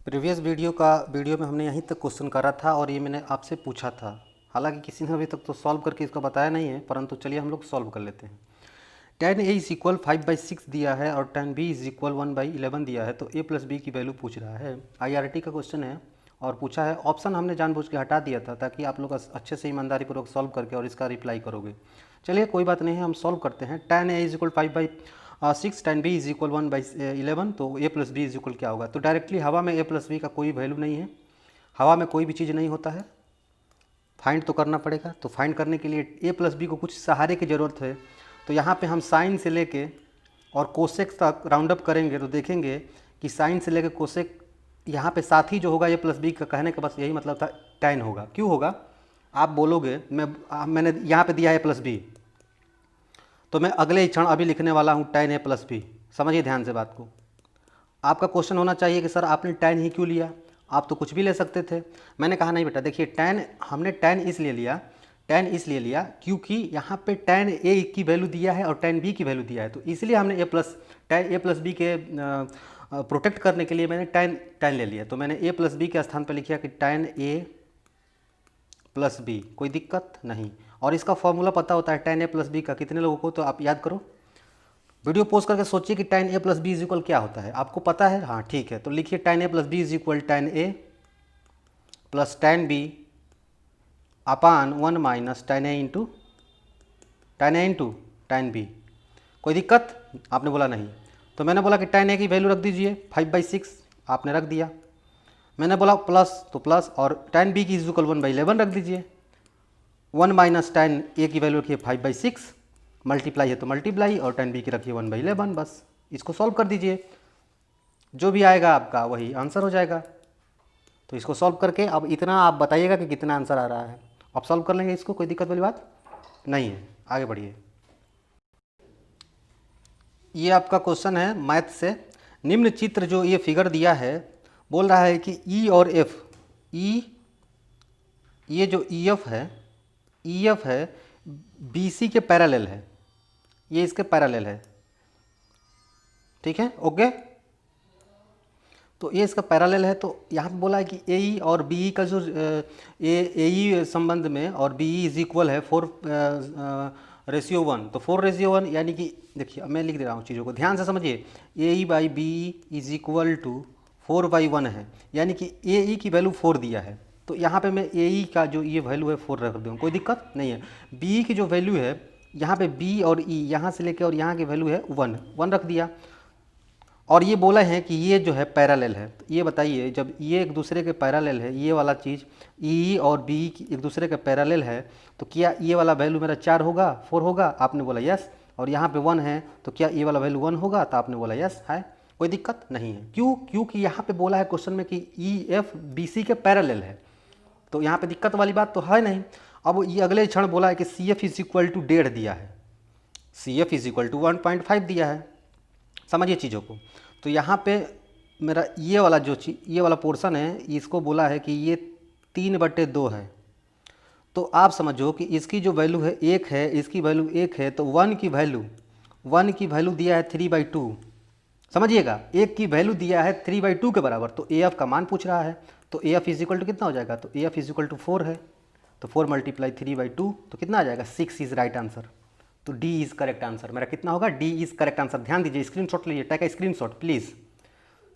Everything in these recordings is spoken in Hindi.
प्रीवियस वीडियो में हमने यहीं तक क्वेश्चन करा था और ये मैंने आपसे पूछा था। हालांकि किसी ने अभी तक तो सॉल्व करके इसको बताया नहीं है, परंतु चलिए हम लोग सॉल्व कर लेते हैं। tan a इज इक्वल 5/6 दिया है और tan b इज इक्वल 1/11 दिया है, तो a प्लस बी की वैल्यू पूछ रहा है। IRT का क्वेश्चन है और पूछा है। ऑप्शन हमने जानबूझ के हटा दिया था ताकि आप लोग अच्छे से ईमानदारी पूर्वक सॉल्व करके और इसका रिप्लाई करोगे। चलिए कोई बात नहीं है, हम सॉल्व करते हैं। tan a is equal 5/6, tan b is equal 1/11, तो a plus B is equal क्या होगा। तो डायरेक्टली हवा में a प्लस बी का कोई वैल्यू नहीं है, हवा में कोई भी चीज़ नहीं होता है, फाइंड तो करना पड़ेगा। तो फाइंड करने के लिए a प्लस बी को कुछ सहारे की ज़रूरत है। तो यहाँ पे हम साइन से लेके और कोसेक तक राउंड अप करेंगे तो देखेंगे कि साइन से लेके कोसेक यहाँ पे साथ ही जो होगा a प्लस बी का, कहने का बस यही मतलब था, tan होगा। क्यों होगा आप बोलोगे, मैंने यहाँ पे दिया है a प्लस बी, तो मैं अगले ही क्षण अभी लिखने वाला हूँ tan a प्लस बी। समझिए ध्यान से बात को। आपका क्वेश्चन होना चाहिए कि सर आपने tan ही क्यों लिया, आप तो कुछ भी ले सकते थे। मैंने कहा नहीं बेटा, देखिए हमने tan इसलिए लिया क्योंकि यहाँ पे tan a की वैल्यू दिया है और tan b की वैल्यू दिया है, तो इसलिए हमने tan a प्लस बी के प्रोटेक्ट करने के लिए मैंने tan ले लिया। तो मैंने a प्लस बी के स्थान पर लिखा कि tan a प्लस बी, कोई दिक्कत नहीं। और इसका फॉर्मूला पता होता है tan a प्लस बी का कितने लोगों को, तो आप याद करो, वीडियो पोस्ट करके सोचिए कि tan a plus B is equal क्या होता है। आपको पता है, हाँ ठीक है, तो लिखिए tan a plus B is equal tan a plus tan b upon 1 minus tan a into tan b। कोई दिक्कत, आपने बोला नहीं, तो मैंने बोला कि tan a की वैल्यू रख दीजिए 5/6, आपने रख दिया। मैंने बोला प्लस, तो प्लस, और tan b की इज इक्वल 1/11 रख दीजिए। 1 माइनस tan a की वैल्यू रखिए 5/6, मल्टीप्लाई है तो मल्टीप्लाई, और tan b की रखिए 1/11। बस इसको सॉल्व कर दीजिए, जो भी आएगा आपका वही आंसर हो जाएगा। तो इसको सॉल्व करके अब इतना आप बताइएगा कि कितना आंसर आ रहा है। आप सॉल्व कर लेंगे इसको, कोई दिक्कत वाली बात नहीं है। आगे बढ़िए। ये आपका क्वेश्चन है मैथ से। निम्न चित्र जो ये फिगर दिया है, बोल रहा है कि ई और एफ, ये जो ई एफ है बी सी के पैरेलल है, ये इसके पैरेलल है, ठीक है, ओके। तो ये इसका पैरेलल है, तो यहाँ पे बोला है कि ए ई और बी ई का जो ए ई संबंध में और बी ई इज इक्वल है 4:1, तो 4:1 यानी कि देखिए मैं लिख दे रहा हूँ, चीज़ों को ध्यान से समझिए। A E by B E is equal to 4/1 है, यानी कि ए ई की वैल्यू 4 दिया है, तो यहाँ पे मैं ए ई का जो ये वैल्यू है 4 रख दूँ, कोई दिक्कत नहीं है। बी ई की जो वैल्यू है, यहाँ पे बी और ई यहाँ से लेके और यहाँ की वैल्यू है 1 रख दिया। और ये बोला है कि ये जो है पैरेलल है, तो ये बताइए जब ये एक दूसरे के पैरेलल है, ये वाला चीज़ ई और बी एक दूसरे के पैरेलल है, तो क्या ये वाला वैल्यू मेरा 4 होगा, 4 होगा, आपने बोला यस। और यहाँ पे 1 है, तो क्या ये वाला वैल्यू 1 होगा, तो आपने बोला यस है, कोई दिक्कत नहीं है। क्यों, क्योंकि यहाँ पे बोला है क्वेश्चन में कि ई एफ बी सी के पैरेलल है, तो यहाँ पे दिक्कत वाली बात तो है नहीं। अब ये अगले क्षण बोला है कि C F is equal to 1.5 दिया है, C F is equal to 1.5 दिया है, समझिए चीज़ों को। तो यहाँ पे मेरा ये वाला ये वाला पोर्शन है, इसको बोला है कि ये 3/2 है, तो आप समझो कि इसकी जो वैल्यू है 1 है, इसकी वैल्यू 1 है, तो 1 की वैल्यू दिया है 3/2। समझिएगा, 1 की वैल्यू दिया है 3/2 के बराबर, तो ए एफ का मान पूछ रहा है, तो A F is equal to कितना हो जाएगा, तो A F is equal to 4 है, तो 4 × 3/2 तो कितना आ जाएगा, 6 इज राइट आंसर। तो डी इज करेक्ट आंसर, मेरा कितना होगा, डी इज करेक्ट आंसर। ध्यान दीजिए, स्क्रीनशॉट लीजिए, take a screenshot please,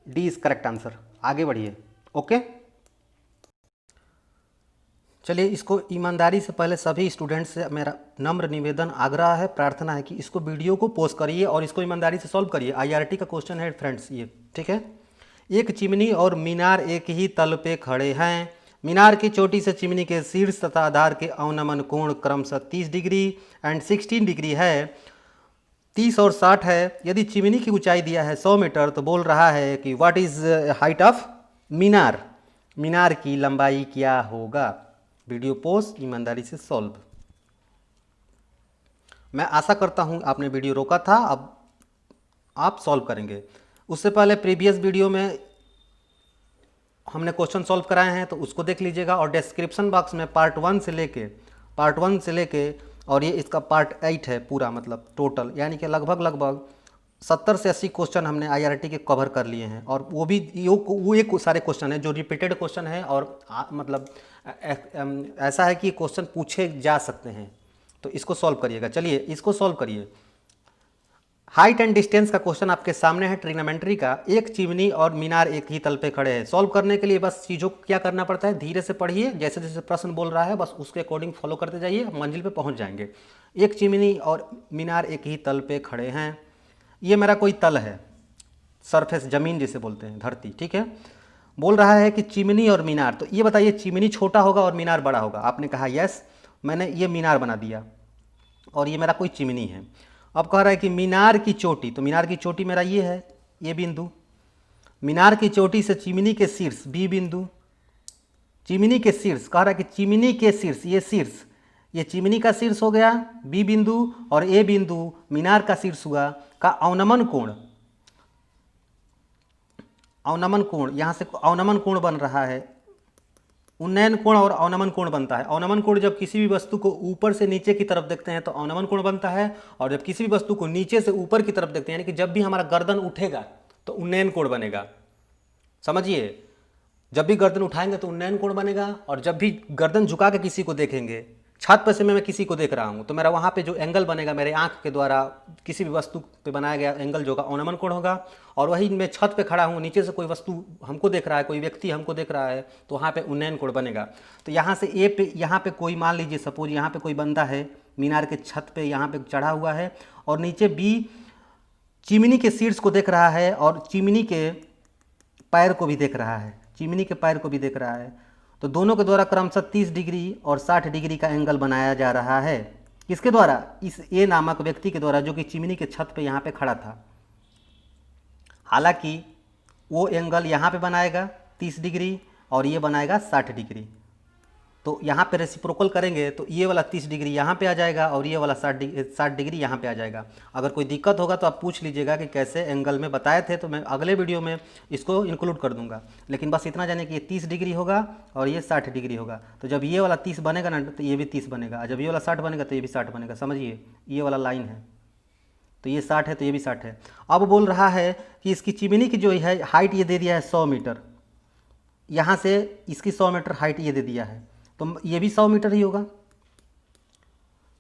D is correct answer. आगे बढ़िए, ओके। चलिए इसको ईमानदारी से, पहले सभी स्टूडेंट्स से मेरा नम्र निवेदन, आग्रह है, प्रार्थना है कि इसको वीडियो को पोस्ट करिए और इसको ईमानदारी से सॉल्व करिए। IRT का क्वेश्चन है फ्रेंड्स ये, ठीक है। एक चिमनी और मीनार एक ही तल पे खड़े हैं। मीनार की चोटी से चिमनी के शीर्ष तथा आधार के अवनमन कोण क्रमशः 30 डिग्री एंड 16 डिग्री है, 30 और 60 है। यदि चिमनी की ऊंचाई दिया है 100 मीटर, तो बोल रहा है कि व्हाट इज हाइट ऑफ मीनार, मीनार की लंबाई क्या होगा। वीडियो पोस्ट ईमानदारी से सॉल्व। मैं आशा करता हूं आपने वीडियो रोका था, अब आप सॉल्व करेंगे। उससे पहले प्रीवियस वीडियो में हमने क्वेश्चन सॉल्व कराए हैं, तो उसको देख लीजिएगा, और डिस्क्रिप्शन बॉक्स में पार्ट 1 से लेके और ये इसका पार्ट 8 है पूरा, मतलब टोटल, यानी कि लगभग 70 से 80 क्वेश्चन हमने IRT के कवर कर लिए हैं, और वो भी वो एक सारे क्वेश्चन हैं जो रिपीटेड क्वेश्चन है, और मतलब ऐसा है कि क्वेश्चन पूछे जा सकते हैं, तो इसको सॉल्व करिएगा। चलिए इसको सॉल्व करिए। हाइट एंड डिस्टेंस का क्वेश्चन आपके सामने है, ट्रिग्नोमेट्री का। एक चिमनी और मीनार एक ही तल पे खड़े हैं। सॉल्व करने के लिए बस चीज़ों को क्या करना पड़ता है, धीरे से पढ़िए, जैसे जैसे प्रश्न बोल रहा है बस उसके अकॉर्डिंग फॉलो करते जाइए, मंजिल पे पहुंच जाएंगे। एक चिमनी और मीनार एक ही तल पे खड़े हैं। ये मेरा कोई तल है, सरफेस, ज़मीन जिसे बोलते हैं, धरती, ठीक है। बोल रहा है कि चिमनी और मीनार, तो ये बताइए चिमनी छोटा होगा और मीनार बड़ा होगा। आपने कहा यस, मैंने ये मीनार बना दिया और ये मेरा कोई चिमनी है। अब कह रहा है कि मीनार की चोटी, तो मीनार की चोटी मेरा ये है, ये बिंदु। मीनार की चोटी से चिमनी के शीर्ष, बी बिंदु। चिमनी के शीर्ष, कह रहा है कि चिमनी के शीर्ष, ये शीर्ष, ये चिमनी का शीर्ष हो गया बी बिंदु, और ए बिंदु मीनार का शीर्ष हुआ, का अवनमन कोण, अवनमन कोण, यहाँ से अवनमन कोण बन रहा है। उन्नयन कोण और अवनमन कोण बनता है। अवनमन कोण जब किसी भी वस्तु को ऊपर से नीचे की तरफ देखते हैं तो अवनमन कोण बनता है, और जब किसी भी वस्तु को नीचे से ऊपर की तरफ देखते हैं, यानी कि जब भी हमारा गर्दन उठेगा तो उन्नयन कोण बनेगा। समझिए, जब भी गर्दन उठाएंगे तो उन्नयन कोण बनेगा, और जब भी गर्दन झुका के किसी को देखेंगे, छत पर से मैं किसी को देख रहा हूँ, तो मेरा वहाँ पे जो एंगल बनेगा मेरे आंख के द्वारा किसी भी वस्तु पे बनाया गया एंगल जो होगा अवनमन कोण होगा। और वही मैं छत पे खड़ा हूँ, नीचे से कोई वस्तु हमको देख रहा है, कोई व्यक्ति हमको देख रहा है, तो वहाँ पे उन्नयन कोण बनेगा। तो यहाँ से ए पे, यहाँ पे कोई मान लीजिए सपोज यहाँ पे कोई बंदा है मीनार के छत पे, यहाँ पे चढ़ा हुआ है, और नीचे बी चिमनी के शीर्ष को देख रहा है और चिमनी के पैर को भी देख रहा है, चिमनी के पैर को भी देख रहा है। तो दोनों के द्वारा क्रमशः 30 डिग्री और 60 डिग्री का एंगल बनाया जा रहा है। किसके द्वारा, इस ए नामक व्यक्ति के द्वारा, जो कि चिमनी के छत पे यहाँ पे खड़ा था। हालांकि वो एंगल यहाँ पे बनाएगा 30 डिग्री और ये बनाएगा 60 डिग्री। तो यहाँ पे रेसिप्रोकल करेंगे तो ये वाला 30 डिग्री यहाँ पे आ जाएगा और ये वाला 60 डिग्री यहाँ पे आ जाएगा। अगर कोई दिक्कत होगा तो आप पूछ लीजिएगा कि कैसे एंगल में बताए थे, तो मैं अगले वीडियो में इसको इंक्लूड कर दूंगा। लेकिन बस इतना जाने कि ये 30 डिग्री होगा और ये 60 डिग्री होगा। तो जब ये वाला 30 बनेगा ना तो ये भी 30 बनेगा, जब ये वाला 60 बनेगा तो ये भी 60 बनेगा। समझिए, ये वाला लाइन है तो ये 60 है तो ये भी 60 है। अब बोल रहा है कि इसकी चिमनी की जो है हाइट ये दे दिया है 100 मीटर, यहाँ से इसकी 100 मीटर हाइट ये दे दिया है, तो ये भी 100 मीटर ही होगा।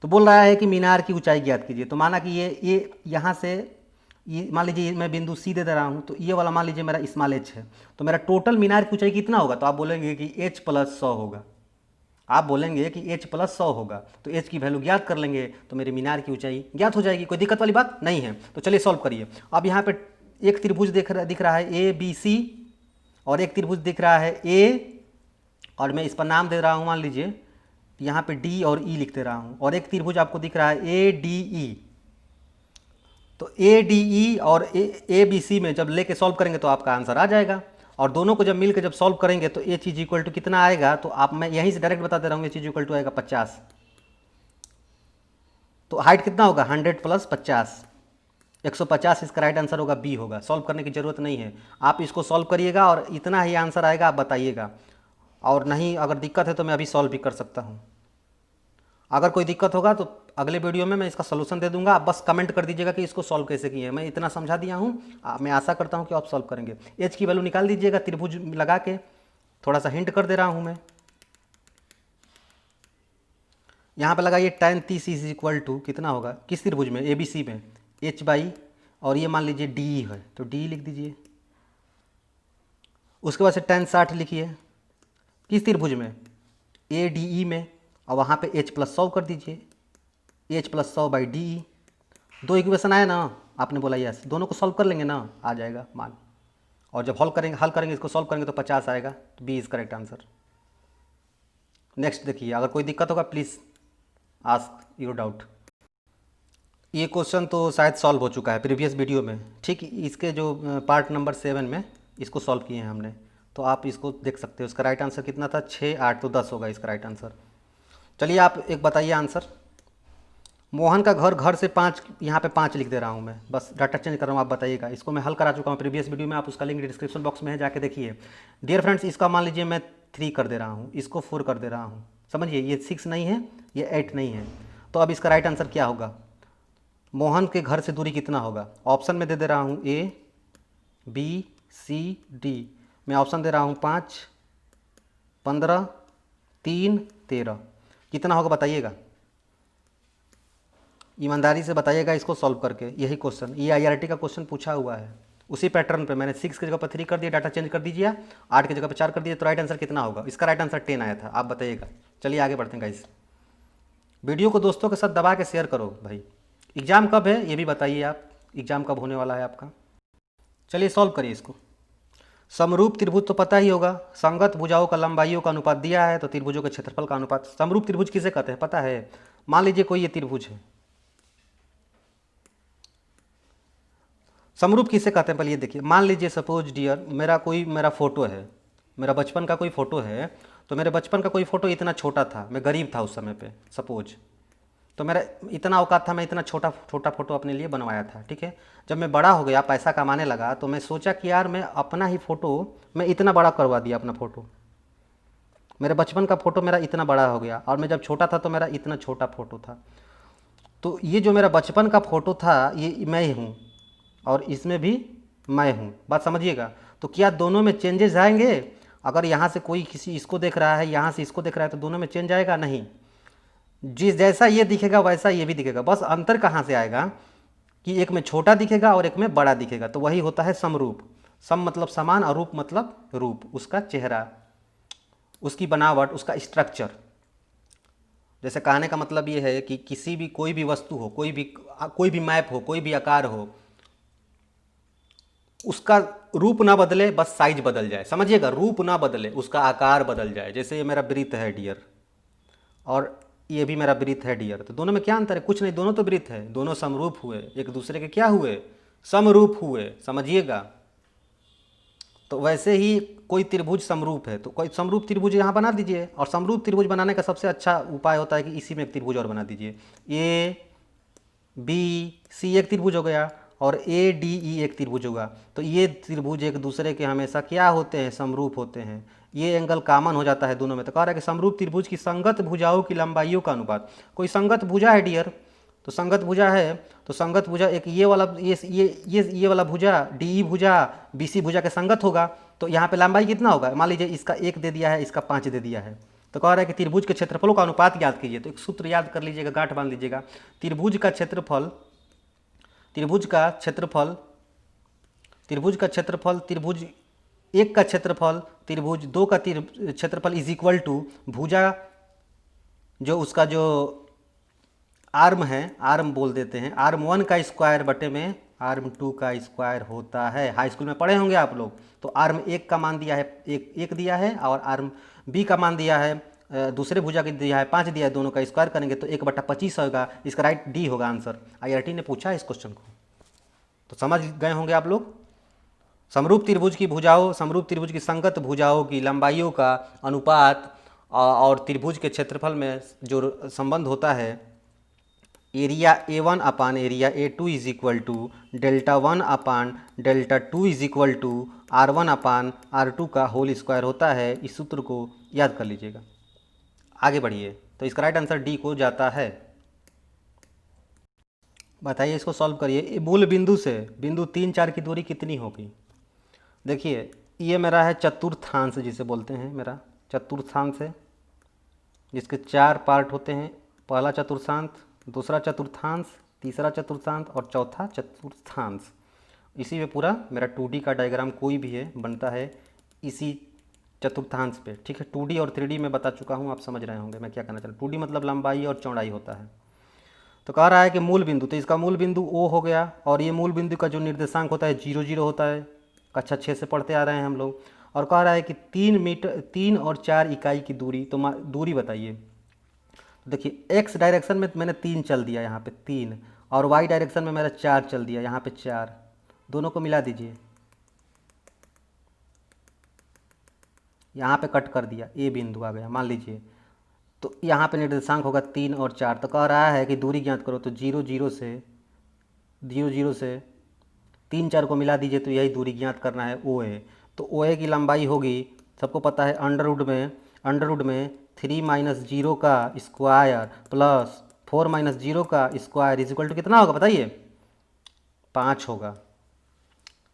तो बोल रहा है कि मीनार की ऊंचाई ज्ञात कीजिए। तो माना कि ये यहाँ से, ये मान लीजिए मैं बिंदु सी दे रहा हूँ, तो ये वाला मान लीजिए मेरा स्मॉल एच है, तो मेरा टोटल मीनार की ऊंचाई कितना होगा, तो आप बोलेंगे कि h + 100 होगा। आप बोलेंगे कि h + 100 होगा, तो h की वैल्यू ज्ञात कर लेंगे तो मेरी मीनार की ऊंचाई ज्ञात हो जाएगी। कोई दिक्कत वाली बात नहीं है। तो चलिए सॉल्व करिए। अब यहाँ पे एक त्रिभुज दिख रहा है ABC, और एक त्रिभुज दिख रहा है A, और मैं इस पर नाम दे रहा हूँ, मान लीजिए यहाँ पे D और E लिख दे रहा हूँ, और एक त्रिभुज आपको दिख रहा है ADE। तो ADE और ABC में जब लेके सॉल्व करेंगे तो आपका आंसर आ जाएगा, और दोनों को जब मिलकर जब सॉल्व करेंगे तो H = कितना आएगा, तो आप, मैं यहीं से डायरेक्ट बता दे रहा हूँ, H = आएगा 50। तो हाइट कितना होगा, 100 + 50, 150 इसका राइट आंसर होगा, बी होगा। सॉल्व करने की ज़रूरत नहीं है, आप इसको सॉल्व करिएगा और इतना ही आंसर आएगा, आप बताइएगा। और नहीं, अगर दिक्कत है तो मैं अभी सॉल्व भी कर सकता हूँ। अगर कोई दिक्कत होगा तो अगले वीडियो में मैं इसका सलूशन दे दूंगा। आप बस कमेंट कर दीजिएगा कि इसको सॉल्व कैसे किए हैं। मैं इतना समझा दिया हूँ, मैं आशा करता हूँ कि आप सॉल्व करेंगे। एच की वैल्यू निकाल दीजिएगा त्रिभुज लगा के, थोड़ा सा हिंट कर दे रहा हूँ मैं। यहाँ पर लगाइए tan 30 = कितना होगा, किस त्रिभुज में, ABC में, h/, और ये मान लीजिए DE है तो DE लिख दीजिए। उसके बाद से tan 60 लिखिए, किस त्रिभुज में, ADE में, और वहाँ पे h + 100 कर दीजिए, h + 100/DE। 2 इक्वेशन आया ना, आपने बोला यस, दोनों को सॉल्व कर लेंगे ना, आ जाएगा मान। और जब हल करेंगे इसको सॉल्व करेंगे तो 50 आएगा, तो B is correct answer. Next देखिए, अगर कोई दिक्कत होगा प्लीज़ आस्क योर डाउट। ये क्वेश्चन तो शायद सॉल्व हो चुका है प्रीवियस वीडियो में, ठीक। इसके जो पार्ट नंबर 7 में इसको सॉल्व किए हैं हमने, तो आप इसको देख सकते हो। इसका राइट आंसर कितना था, 6, 8, तो 10 होगा इसका राइट आंसर। चलिए आप एक बताइए आंसर। मोहन का घर से 5, यहाँ पे 5 लिख दे रहा हूँ मैं, बस डाटा चेंज कर रहा हूँ, आप बताइएगा। इसको मैं हल करा चुका हूँ प्रीवियस वीडियो में, आप उसका लिंक डिस्क्रिप्शन बॉक्स में है, जाके देखिए। डियर फ्रेंड्स, इसका मान लीजिए मैं 3 कर दे रहा हूँ, इसको 4 कर दे रहा हूँ। समझिए, ये 6 नहीं है, ये 8 नहीं है, तो अब इसका राइट आंसर क्या होगा। मोहन के घर से दूरी कितना होगा? ऑप्शन में दे दे रहा हूँ A, B, C, D। मैं ऑप्शन दे रहा हूँ 5, 15, 3, 13। कितना होगा बताइएगा, ईमानदारी से बताइएगा इसको सॉल्व करके। यही क्वेश्चन, ये IRT का क्वेश्चन पूछा हुआ है। उसी पैटर्न पे मैंने 6 की जगह पर 3 कर दिया, डाटा चेंज कर दीजिए, 8 की जगह पर 4 कर दिया, तो राइट आंसर कितना होगा? इसका राइट आंसर 10 आया था, आप बताइएगा। चलिए आगे बढ़ते हैं गाइस। वीडियो को दोस्तों के साथ दबा के शेयर करो भाई। एग्ज़ाम कब है ये भी बताइए आप, एग्ज़ाम कब होने वाला है आपका? चलिए सॉल्व करिए इसको। समरूप त्रिभुज तो पता ही होगा, संगत भुजाओं का लंबाइयों का अनुपात दिया है, तो त्रिभुजों के क्षेत्रफल का अनुपात। समरूप त्रिभुज किसे कहते हैं पता है? मान लीजिए कोई ये त्रिभुज है, समरूप किसे कहते हैं पहले ये देखिए। मान लीजिए सपोज डियर मेरा फ़ोटो है, मेरा बचपन का कोई फ़ोटो है, तो मेरे बचपन का कोई फ़ोटो इतना छोटा था, मैं गरीब था उस समय पे सपोज, तो मेरा इतना औकात था, मैं इतना छोटा छोटा फ़ोटो अपने लिए बनवाया था, ठीक है। जब मैं बड़ा हो गया, पैसा कमाने लगा, तो मैं सोचा कि यार मैं अपना ही फ़ोटो मैं इतना बड़ा करवा दिया। अपना फ़ोटो, मेरे बचपन का फ़ोटो मेरा इतना बड़ा हो गया, और मैं जब छोटा था तो मेरा इतना छोटा फ़ोटो था। तो ये जो मेरा बचपन का फ़ोटो था ये मैं ही हूँ, और इसमें भी मैं हूँ। बात समझिएगा। तो क्या दोनों में चेंजेस आएंगे? अगर यहाँ से कोई किसी इसको देख रहा है, यहाँ से इसको देख रहा है, तो दोनों में चेंज आएगा? नहीं। जिस जैसा ये दिखेगा वैसा ये भी दिखेगा। बस अंतर कहाँ से आएगा कि एक में छोटा दिखेगा और एक में बड़ा दिखेगा। तो वही होता है समरूप। सम मतलब समान, और रूप मतलब रूप, उसका चेहरा, उसकी बनावट, उसका स्ट्रक्चर। जैसे कहने का मतलब ये है कि किसी भी कोई भी वस्तु हो, कोई भी मैप हो, कोई भी आकार हो, उसका रूप ना बदले, बस साइज बदल जाए। समझिएगा, रूप ना बदले, उसका आकार बदल जाए। जैसे ये मेरा वृत्त है डियर, और ये भी मेरा वृत्त है डियर, तो दोनों में क्या अंतर है? कुछ नहीं, दोनों तो वृत्त है, दोनों समरूप हुए, एक दूसरे के क्या हुए? समरूप हुए। समझिएगा। तो वैसे ही कोई त्रिभुज समरूप है, तो कोई समरूप त्रिभुज यहाँ बना दीजिए। और समरूप त्रिभुज बनाने का सबसे अच्छा उपाय होता है कि इसी में एक त्रिभुज और बना दीजिए। ए बी सी एक त्रिभुज हो गया, और ए डी ई एक त्रिभुज होगा। तो ये त्रिभुज एक दूसरे के हमेशा क्या होते हैं? समरूप होते हैं। ये एंगल कॉमन हो जाता है दोनों में। तो कह रहा है कि समरूप त्रिभुज की संगत भुजाओं की लंबाइयों का अनुपात। कोई संगत भुजा है डियर, तो संगत भुजा है, तो संगत भुजा एक ये वाला ये वाला भुजा डी भुजा बी सी भुजा के संगत होगा। तो यहाँ पे लंबाई कितना होगा? मान लीजिए इसका 1 दे दिया है, इसका 5 दे दिया है। तो कह रहा है कि त्रिभुज के क्षेत्रफलों का अनुपात याद कीजिए। तो एक सूत्र याद कर लीजिएगा, गांठ बांध लीजिएगा। त्रिभुज का क्षेत्रफल, त्रिभुज का क्षेत्रफल, त्रिभुज का क्षेत्रफल, त्रिभुज 1 का क्षेत्रफल, त्रिभुज 2 का क्षेत्रफल इज इक्वल टू भुजा, जो उसका जो आर्म है, आर्म बोल देते हैं, आर्म 1 का स्क्वायर बटे में आर्म 2 का स्क्वायर होता है। हाई स्कूल में पढ़े होंगे आप लोग। तो आर्म 1 का मान दिया है, एक दिया है, और आर्म बी का मान दिया है, दूसरे भुजा के दिया है 5 दिया है। दोनों का स्क्वायर करेंगे तो 1/25 होगा। इसका राइट डी होगा आंसर। IRT ने पूछा है इस क्वेश्चन को, तो समझ गए होंगे आप लोग। समरूप त्रिभुज की भुजाओं, समरूप त्रिभुज की संगत भुजाओं की लंबाइयों का अनुपात और त्रिभुज के क्षेत्रफल में जो संबंध होता है, area A1 upon area A2 is equal to delta 1 upon delta 2 is equal to R1 upon R2 का होल स्क्वायर होता है। इस सूत्र को याद कर लीजिएगा। आगे बढ़िए। तो इसका राइट आंसर डी को जाता है। बताइए, इसको सॉल्व करिए। मूल बिंदु से बिंदु 3, 4 की दूरी कितनी होगी? देखिए, ये मेरा है चतुर्थांश जिसे बोलते हैं, मेरा चतुर्थांश है, जिसके 4 पार्ट होते हैं। पहला चतुर्थांश, दूसरा चतुर्थांश, तीसरा चतुर्थांश और चौथा चतुर्थांश। इसी में पूरा मेरा 2D का डायग्राम कोई भी है बनता है इसी चतुर्थांश पे, ठीक है। 2D और 3D में बता चुका हूँ, आप समझ रहे होंगे मैं क्या कहना चाह रहा हूँ। 2D मतलब लंबाई और चौड़ाई होता है। तो कह रहा है कि मूल बिंदु, तो इसका मूल बिंदु O हो गया, और ये मूल बिंदु का जो निर्देशांक होता है 0, 0 होता है। कक्षा 6 से पढ़ते आ रहे हैं हम लोग। और कह रहा है कि 3 मीटर 3 और 4 इकाई की दूरी, तो दूरी बताइए। देखिए, x डायरेक्शन में मैंने 3 चल दिया यहाँ पे 3, और y डायरेक्शन में मेरा 4 चल दिया यहाँ पे 4। दोनों को मिला दीजिए, यहाँ पे कट कर दिया, ए बिंदु आ गया मान लीजिए। तो यहाँ पे निर्देशांक होगा 3 और 4। तो कह रहा है कि दूरी ज्ञात करो। तो 0, 0 से 3, 4 को मिला दीजिए, तो यही दूरी ज्ञात करना है, OA। तो OA की लंबाई होगी, सबको पता है, अंडर रूट में 3 - 0 का स्क्वायर प्लस 4 माइनस 0 का स्क्वायर इज इक्वल टू कितना होगा बताइए? 5 होगा।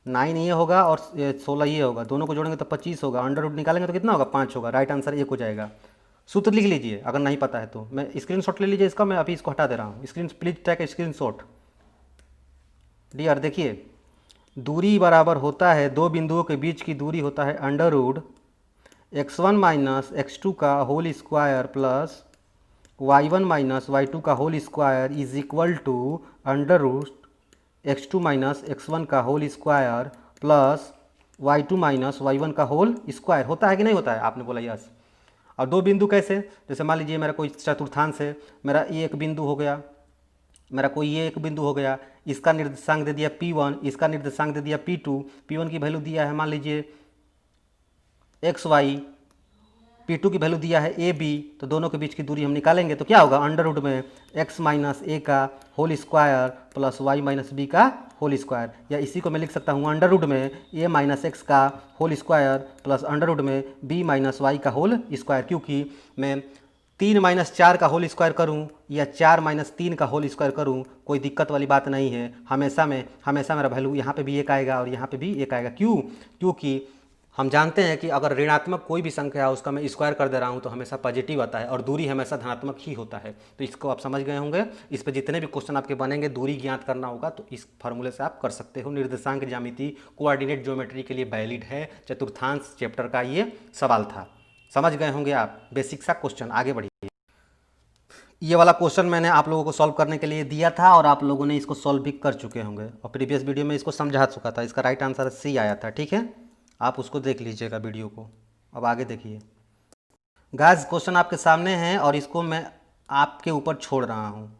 9 ये होगा और 16 ये होगा, दोनों को जोड़ेंगे तो 25 होगा, अंडर रूट निकालेंगे तो कितना होगा? 5 होगा। राइट आंसर 1 हो जाएगा। सूत्र लिख लीजिए अगर नहीं पता है तो। मैं स्क्रीनशॉट ले लीजिए इसका, मैं अभी इसको हटा दे रहा हूँ। Please take screenshot. डियर देखिए, दूरी बराबर होता है, दो बिंदुओं के बीच की दूरी होता है under root x1 minus x2 का whole square plus y1 minus y2 का whole square is equal to under root x2 minus x1 का whole square plus y2 minus y1 का होल स्क्वायर। होता है कि नहीं होता है? आपने बोला यस। और दो बिंदु कैसे? जैसे मान लीजिए मेरा कोई चतुर्थांश है, मेरा ये एक बिंदु हो गया, मेरा कोई ये एक बिंदु हो गया, इसका निर्देशांक दे दिया P1, इसका निर्देशांक दे दिया P2, P1 की वैल्यू दिया है मान लीजिए XY, P2 की वैल्यू दिया है AB, तो दोनों के बीच की दूरी हम निकालेंगे तो क्या होगा? अंडर रूट में x माइनस ए का whole square plus y minus B का होल स्क्वायर, या इसी को मैं लिख सकता हूँ अंडर रूट में a माइनस एक्स का whole square plus under root में b माइनस वाई का होल स्क्वायर। क्योंकि मैं 3 माइनस 4 का होल स्क्वायर करूँ या 4 माइनस 3 का होल स्क्वायर करूँ, कोई दिक्कत वाली बात नहीं है। हमेशा मेरा वैल्यू यहाँ पे भी एक आएगा और यहाँ पे भी एक आएगा। क्यों? क्योंकि हम जानते हैं कि अगर ऋणात्मक कोई भी संख्या है उसका मैं स्क्वायर कर दे रहा हूँ तो हमेशा पॉजिटिव आता है, और दूरी हमेशा धनात्मक ही होता है। तो इसको आप समझ गए होंगे। इस पर जितने भी क्वेश्चन आपके बनेंगे, दूरी ज्ञात करना होगा तो इस फार्मूले से आप कर सकते हो। निर्देशांक ज्यामिति कोऑर्डिनेट ज्योमेट्री के लिए वैलिड है। चतुर्थांश चैप्टर का ये सवाल था। समझ गए होंगे आप। बेसिक सा क्वेश्चन। आगे बढ़िए। ये वाला क्वेश्चन मैंने आप लोगों को सॉल्व करने के लिए दिया था और आप लोगों ने इसको सॉल्व भी कर चुके होंगे, और प्रीवियस वीडियो में इसको समझा चुका था। इसका राइट आंसर सी आया था। ठीक है, आप उसको देख लीजिएगा वीडियो को। अब आगे देखिए गाइस, क्वेश्चन आपके सामने है और इसको मैं आपके ऊपर छोड़ रहा हूँ।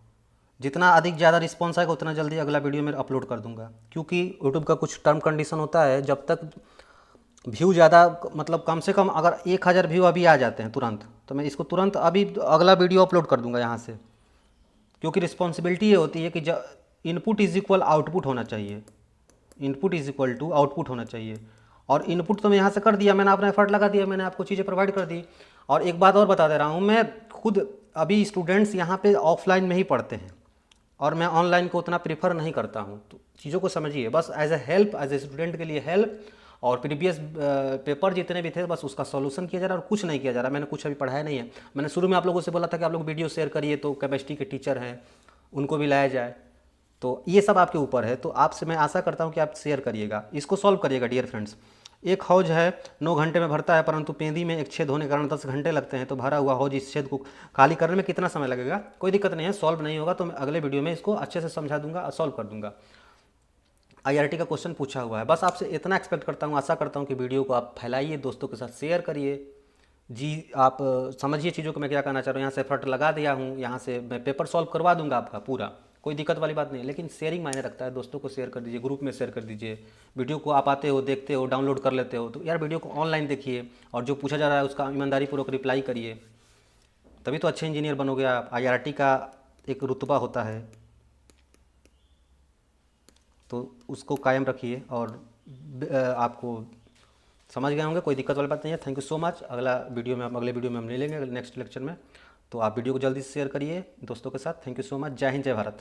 जितना अधिक ज़्यादा रिस्पॉन्स आएगा उतना जल्दी अगला वीडियो में अपलोड कर दूंगा, क्योंकि यूट्यूब का कुछ टर्म कंडीशन होता है। जब तक व्यू ज़्यादा, मतलब कम से कम अगर 1000 व्यू अभी आ जाते हैं तुरंत, तो मैं इसको तुरंत अभी अगला वीडियो अपलोड कर दूंगा यहाँ से। क्योंकि रिस्पॉन्सिबिलिटी ये होती है कि इनपुट इज इक्वल आउटपुट होना चाहिए। Input is equal to output होना चाहिए। और इनपुट तो मैं यहाँ से कर दिया, मैंने अपना एफर्ट लगा दिया, मैंने आपको चीज़ें प्रोवाइड कर दी। और एक बात और बता दे रहा हूँ, मैं खुद अभी स्टूडेंट्स यहाँ पे ऑफलाइन में ही पढ़ते हैं और मैं ऑनलाइन को उतना प्रीफर नहीं करता हूँ। तो चीज़ों को समझिए, बस as a help, as a student के लिए हेल्प। और प्रीवियस पेपर जितने भी थे बस उसका सॉल्यूशन किया जा रहा है और कुछ नहीं किया जा रहा। मैंने कुछ अभी पढ़ाया नहीं है। मैंने शुरू में आप लोगों से बोला था कि आप लोग वीडियो शेयर करिए, तो केमिस्ट्री के टीचर हैं उनको भी लाया जाए। तो ये सब आपके ऊपर है। तो आपसे मैं आशा करता हूँ कि आप शेयर करिएगा, इसको सॉल्व करिएगा डियर फ्रेंड्स। एक हौज है 9 घंटे में भरता है, परंतु पेंदी में एक छेद होने के कारण 10 घंटे लगते हैं। तो भरा हुआ हौज इस छेद को खाली करने में कितना समय लगेगा? कोई दिक्कत नहीं है, सॉल्व नहीं होगा तो मैं अगले वीडियो में इसको अच्छे से समझा दूंगा और सॉल्व कर दूंगा। IRT का क्वेश्चन पूछा हुआ है। बस आपसे इतना एक्सपेक्ट करता हूँ, आशा करता हूँ कि वीडियो को आप फैलाइए, दोस्तों के साथ शेयर करिए। जी, आप समझिए चीज़ों को मैं क्या कहना चाह रहा हूँ। यहाँ से एफर्ट लगा दिया हूँ, यहाँ से मैं पेपर सॉल्व करवा दूंगा आपका पूरा, कोई दिक्कत वाली बात नहीं है। लेकिन शेयरिंग मायने रखता है। दोस्तों को शेयर कर दीजिए, ग्रुप में शेयर कर दीजिए। वीडियो को आप आते हो, देखते हो, डाउनलोड कर लेते हो, तो यार वीडियो को ऑनलाइन देखिए और जो पूछा जा रहा है उसका ईमानदारीपूर्वक रिप्लाई करिए, तभी तो अच्छे इंजीनियर बनोगे आप। IRT का एक रुतबा होता है, तो उसको कायम रखिए। और आपको समझ गए होंगे, कोई दिक्कत वाली बात नहीं है। Thank you so much. अगले वीडियो में हम मिलेंगे नेक्स्ट लेक्चर में। तो आप वीडियो को जल्दी से शेयर करिए दोस्तों के साथ। Thank you so much. जय हिंद, जय भारत।